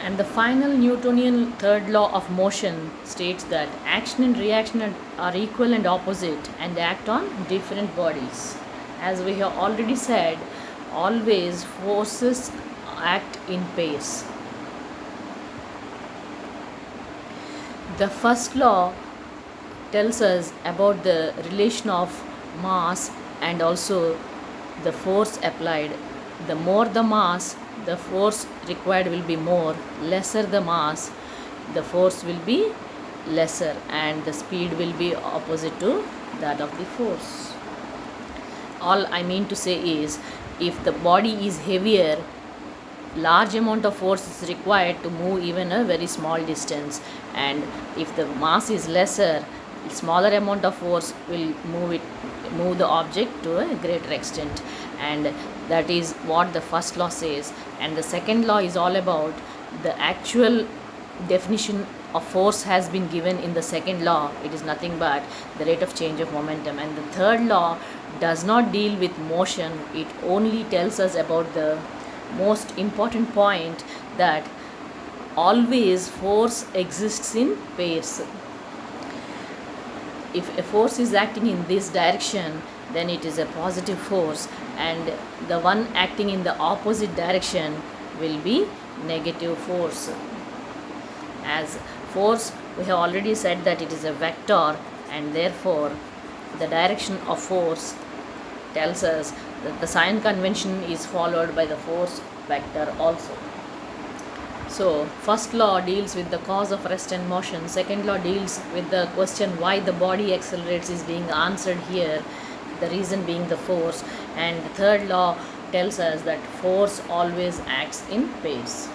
And the final Newtonian third law of motion states that action and reaction are equal and opposite and act on different bodies. As we have already said, always forces act in pairs. The first law tells us about the relation of mass and also the force applied. The more the mass, the force required will be more. Lesser the mass, the force will be lesser, and the speed will be opposite to that of the force. All I mean to say is, if the body is heavier, large amount of force is required to move even a very small distance, and if the mass is lesser, smaller amount of force will move the object to a greater extent. And that is what the first law says. And the second law is all about the actual definition of force has been given in the second law. It is nothing but the rate of change of momentum. And the third law does not deal with motion, it only tells us about the most important point, that always force exists in pairs. If a force is acting in this direction, then it is a positive force, and the one acting in the opposite direction will be negative force. As force, we have already said that it is a vector, and therefore the direction of force tells us that the sign convention is followed by the force vector also. So first law deals with the cause of rest and motion. Second law deals with the question why the body accelerates is being answered here, the reason being the force. And the third law tells us that force always acts in pairs.